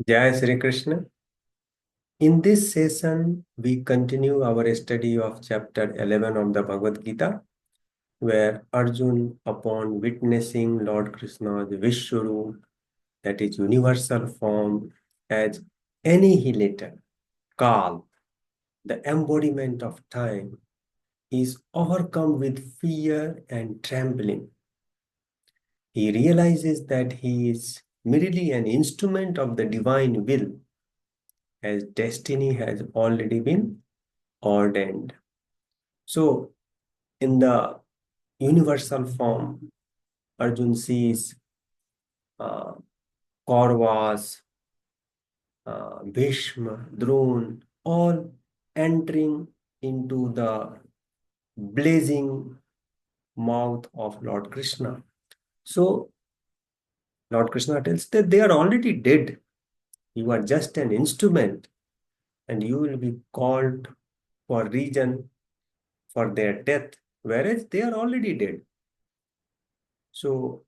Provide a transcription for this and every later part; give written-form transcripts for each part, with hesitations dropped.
Jai Sri Krishna. In this session, we continue our study of chapter 11 of the Bhagavad Gita, where Arjun, upon witnessing Lord Krishna's Vishnu, that is universal form, as annihilator, Kaal, the embodiment of time, is overcome with fear and trembling. He realizes that he is merely an instrument of the divine will, as destiny has already been ordained. So, in the universal form, Arjun sees uh, Kauravas, Bhishma, Drona, all entering into the blazing mouth of Lord Krishna. So, Lord Krishna tells that they are already dead. You are just an instrument, and you will be called for reason for their death, whereas they are already dead. So,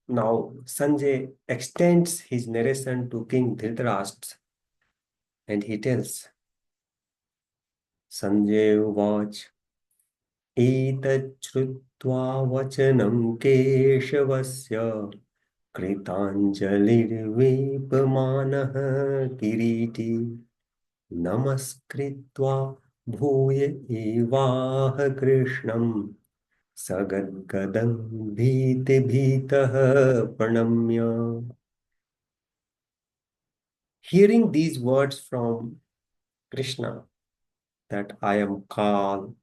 now Sanjay extends his narration to King Dhritarashtra and he tells Sanjay Uvach Etachritva vachanam keshavasya kritanjalirvepamanah kiriti namaskritva bhuya evaha krishnam sagadgadam bhitah pranamya. Hearing these words from Krishna, that I am Kaal,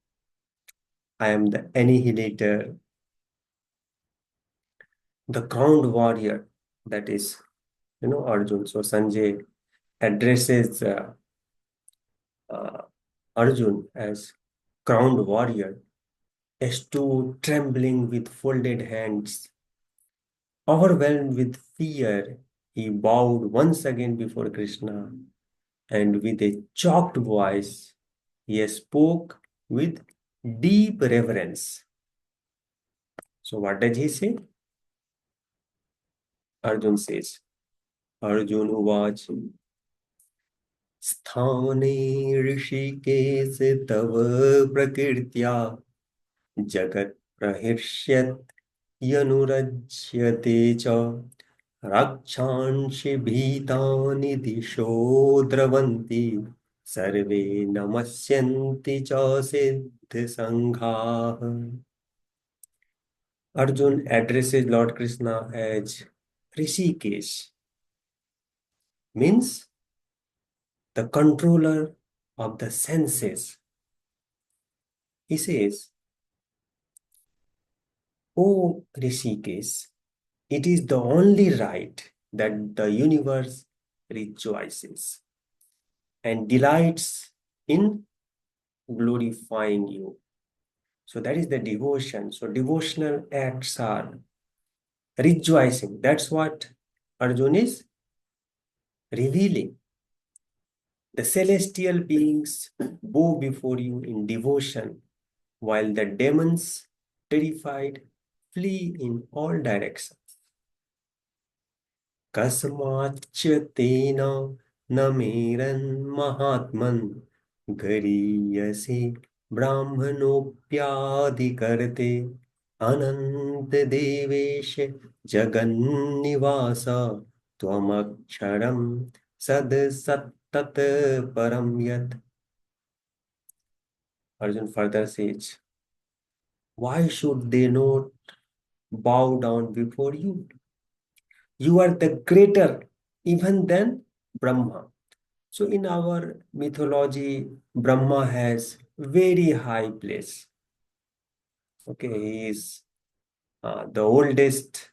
I am the annihilator, the crowned warrior, that is, Arjun. So Sanjay addresses uh, Arjun as crowned warrior, stood trembling with folded hands. Overwhelmed with fear, he bowed once again before Krishna, and with a choked voice, he spoke with deep reverence. So what does he say? Arjun says, Arjun Uvach Sthane Rishikesh तव प्रकृत्या जगत् प्रहर्ष्यत् यनुरज्यते च रक्षांसि भीतानि दिशो द्रवन्ति सर्वे नमस्यन्ति च सिद्धसङ्घाः. Arjun addresses Lord Krishna as Rishikesh, means the controller of the senses. He says, O Rishikesh, it is the only right that the universe rejoices and delights in glorifying you. So that is the devotion. So devotional acts are rejoicing. That's what Arjuna is revealing. The celestial beings bow before you in devotion, while the demons, terrified, flee in all directions. Kasmaccha tena nameran mahatman gariyase brahmanopyadikarte anant devesh jagannivasa tvamaksharam sad sattat param yat. Arjun further says, why should they not bow down before you? You are the greater even than Brahma. So in our mythology, Brahma has very high place. Okay, he is the oldest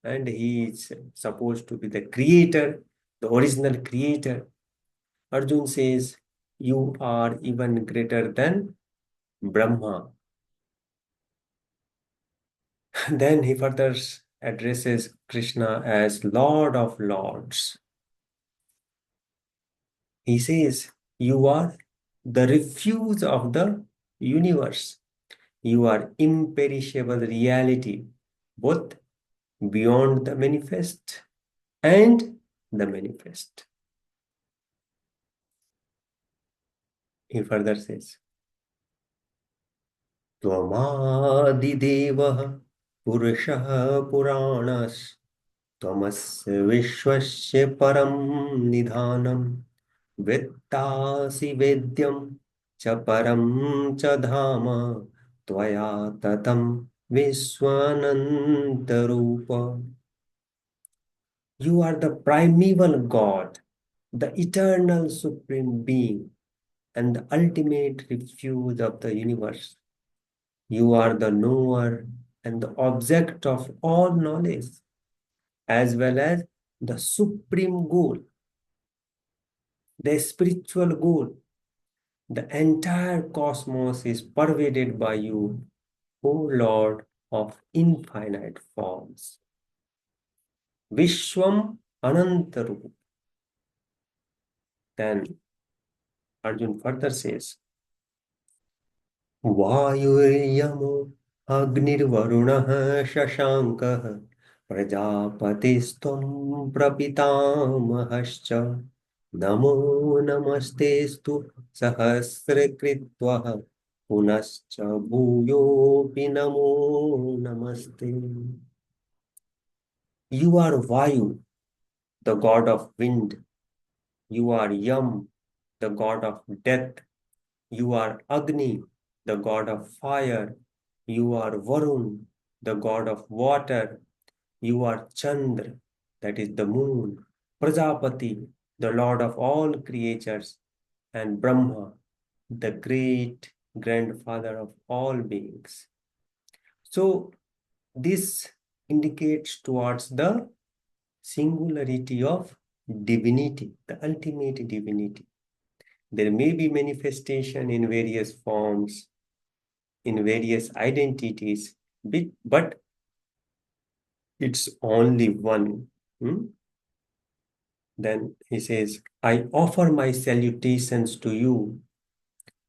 and he is supposed to be the creator, the original creator. Arjun says, you are even greater than Brahma. Then he further addresses Krishna as Lord of Lords. He says, you are the refuge of the universe. You are imperishable reality, both beyond the manifest and the manifest. He further says, Tvamadidevah Purushah Puranas Tvamasya Vishwasya Param Nidhanam Vettasi Vedyam Cha Param Cha Dhama Tvaya Tatam Vishwanantarupa. You are the primeval God, the eternal supreme being, and the ultimate refuge of the universe. You are the knower and the object of all knowledge, as well as the supreme goal, the spiritual goal. The entire cosmos is pervaded by you, O Lord of infinite forms. Vishwam Anantarup. Then Arjun further says, वायुर्यमो अग्निर्वरुणः शशाङ्कः प्रजापतिस्त्वं प्रपितामहश्च नमो नमस्तेस्तु सहस्रकृत्वः पुनश्च भूयोऽपि नमो नमस्ते. You are Vayu, the god of wind. You are Yam, the god of death. You are Agni, the god of fire. You are Varun, the god of water. You are Chandra, that is the moon. Prajapati, the lord of all creatures. And Brahma, the great grandfather of all beings. So this indicates towards the singularity of divinity, the ultimate divinity. There may be manifestation in various forms, in various identities, but it's only one. Then he says, I offer my salutations to you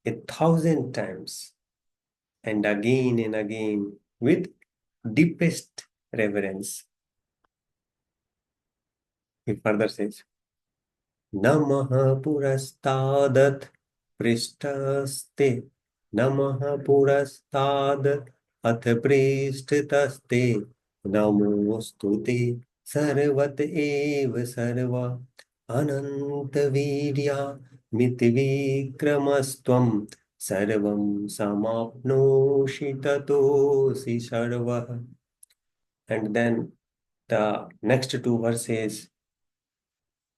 1,000 times and again with deepest reverence. He further says, Namaha purastadat prishtaste Namaha purastad ath prishtaste Namostute sarvat eva sarva Ananta virya mitvikramastam Sarvam samapnoshi tatosi sarva. And then the next two verses,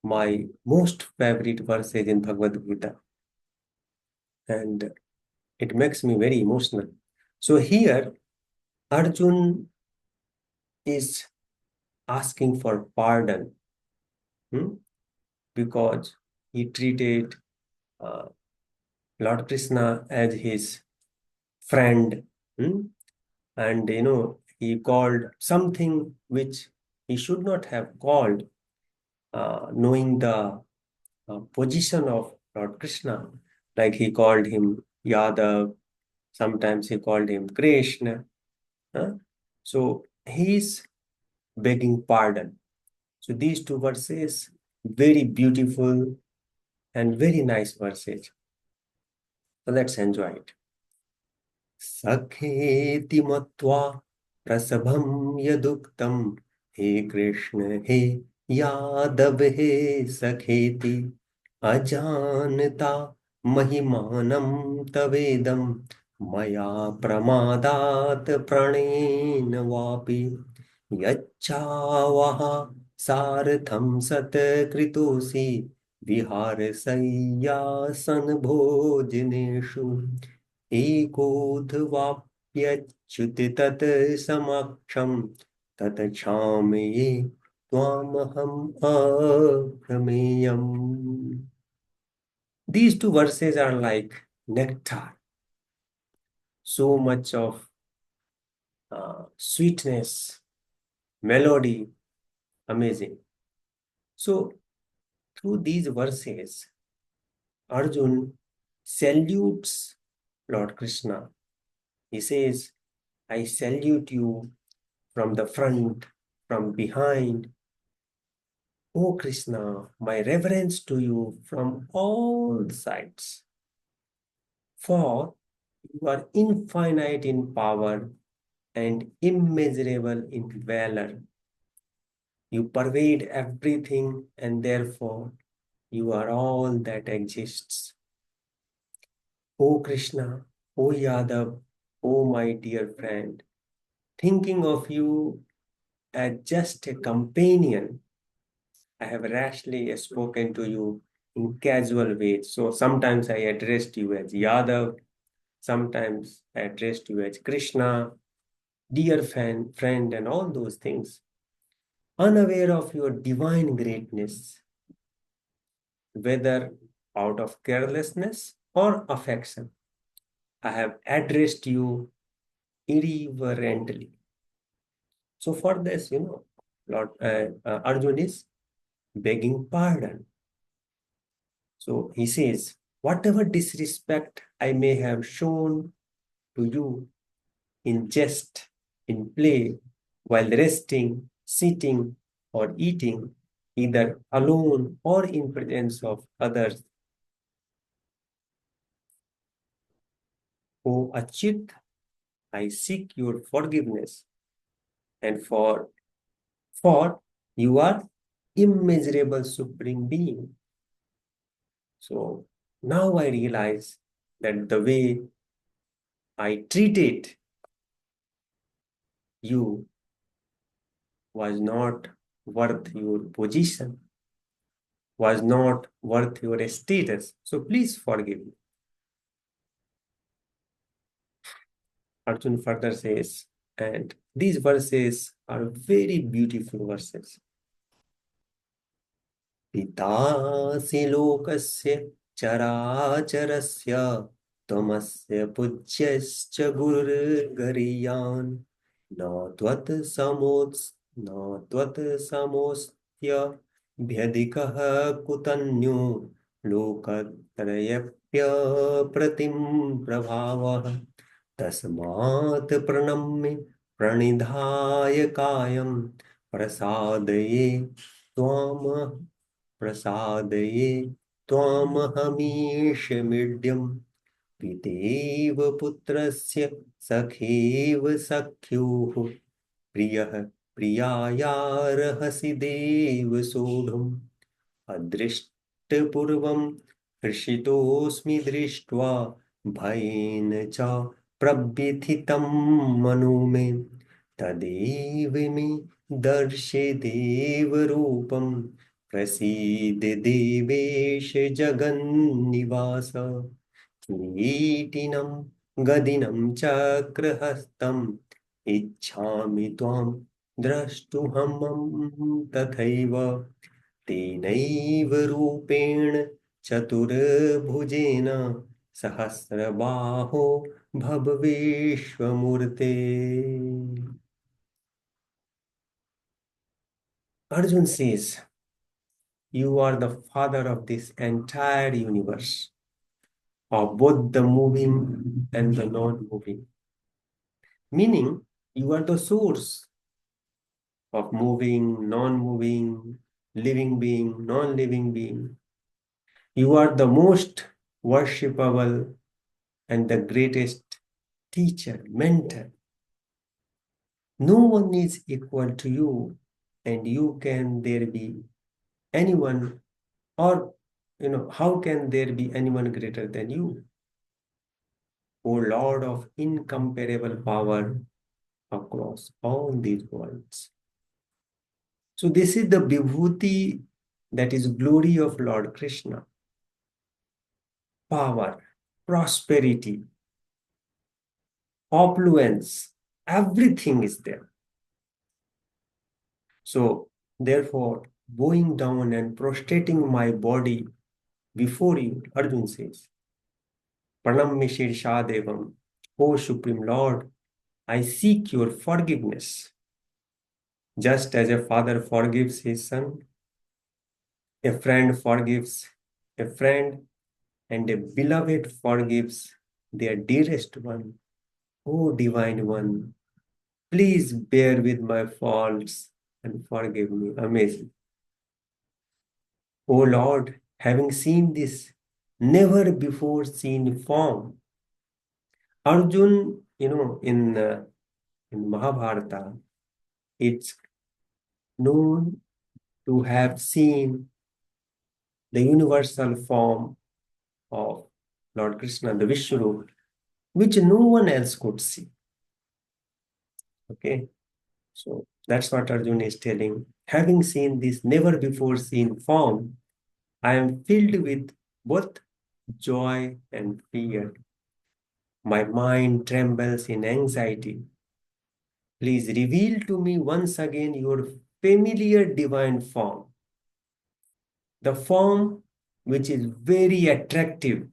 my most favorite verses in Bhagavad Gita. And it makes me very emotional. So here, Arjun is asking for pardon because he treated Lord Krishna as his friend, and he called something which he should not have called, knowing the position of Lord Krishna. Like he called him Yadav, sometimes he called him Krishna. So he's begging pardon. So these two verses, very beautiful and very nice verses. So let's enjoy it. Sakheti matva prasabham yaduktam he Krishna he Yadav he sakheti ajanata mahimanam tavedam maya pramadat pranena vapi yachavaha sartham satkritosi viharasayyasan bhojineshu एकोऽथवाप्यच्युत तत् समक्षं तत् क्षामये त्वामहम् अप्रमेयम्. These two verses are like nectar, so much of sweetness, melody, amazing. So through these verses, Arjun salutes Lord Krishna. He says, I salute you from the front, from behind. O Krishna, my reverence to you from all sides. For you are infinite in power and immeasurable in valor. You pervade everything, and therefore you are all that exists. O Krishna, O Yadav, O my dear friend, thinking of you as just a companion, I have rashly spoken to you in casual ways. So sometimes I addressed you as Yadav, sometimes I addressed you as Krishna, dear friend, and all those things, unaware of your divine greatness, whether out of carelessness or affection. I have addressed you irreverently. So for this, Lord Arjuna is begging pardon. So he says, whatever disrespect I may have shown to you in jest, in play, while resting, sitting, or eating, either alone or in presence of others, O Achyut, I seek your forgiveness, and for you are immeasurable supreme being. So now I realize that the way I treated you was not worth your position, was not worth your status. So please forgive me. Arjuna further says, and these verses are very beautiful verses. पितासि लोकस्य चराचरस्य त्वमस्य पूज्यश्च गुरुर्गरीयान् न त्वत्समोऽस्त्यभ्यधिकः कुतन्यो लोकत्रयप्यप्रतिं प्रभावः तस्मात् प्रणम्य प्रणिधाय कायं प्रसादये त्वाम् प्रसादये त्वामहमीशमीड्यं पितेव पुत्रस्य सखेव सख्युः प्रियः प्रियायार्हसि देव सोढुम् अदृष्टपूर्वं हर्षितोऽस्मि दृष्ट्वा भयेन च प्रव्यथितं मनो मे तदेव मे दर्शे देवरूपं प्रसीद देवेश जगन्निवास किरीटिनं गदिनं चक्रहस्तम् इच्छामि त्वां द्रष्टुमहं तथैव तेनैव रूपेण चतुर्भुजेन सहस्रबाहो भव विश्वमूर्ते. Arjun says, you are the father of this entire universe, of both the moving and the non-moving. Meaning, you are the source of moving, non-moving, living being, non-living being. You are the most worshipable and the greatest teacher, mentor. No one is equal to you, and you can there be anyone, or how can there be anyone greater than you? O Lord of incomparable power across all these worlds. So this is the vibhuti, that is glory of Lord Krishna. Power, prosperity, opulence, everything is there. So therefore, bowing down and prostrating my body before you, Arjuna says, Pranammi Shirshadevam, O Supreme Lord, I seek your forgiveness. Just as a father forgives his son, a friend forgives a friend, and a beloved forgives their dearest one. O Divine One, please bear with my faults and forgive me. Amazing. O Lord, having seen this never before seen form, Arjun, in Mahabharata, it's known to have seen the universal form of Lord Krishna, the Vishnu, which no one else could see. Okay, so that's what Arjuna is telling. Having seen this never before seen form, I am filled with both joy and fear. My mind trembles in anxiety. Please reveal to me once again your familiar divine form, the form which is very attractive,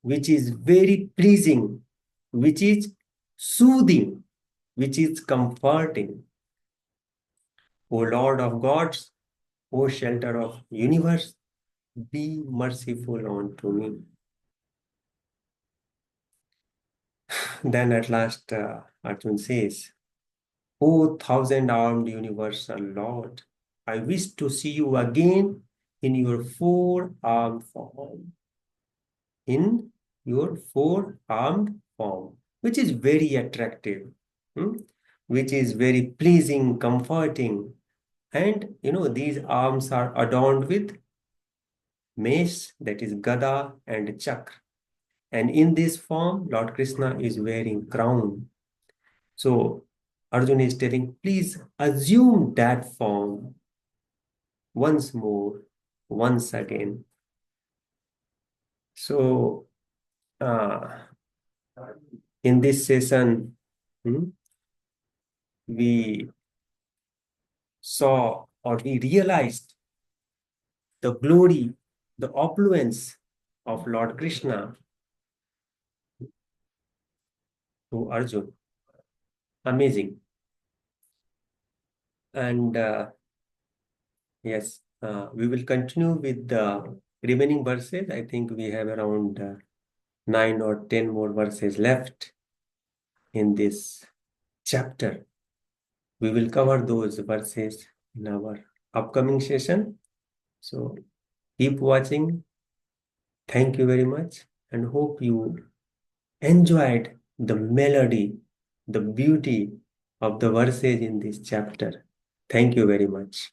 which is very pleasing, which is soothing, which is comforting. O Lord of gods, O shelter of universe, be merciful unto me. Then at last Arjun says, O thousand-armed universal Lord, I wish to see you again in your four-armed form. In your four-armed form, which is very attractive, hmm, which is very pleasing, comforting. And these arms are adorned with mace, that is gada and chakra. And in this form, Lord Krishna is wearing crown. So Arjuna is telling, please assume that form once more, once again. So in this session, we saw or we realized the glory, the opulence of Lord Krishna to Arjuna. Amazing. And yes, we will continue with the remaining verses. I think we have around 9 or 10 more verses left in this chapter. We will cover those verses in our upcoming session. So keep watching. Thank you very much and hope you enjoyed the melody, the beauty of the verses in this chapter. Thank you very much.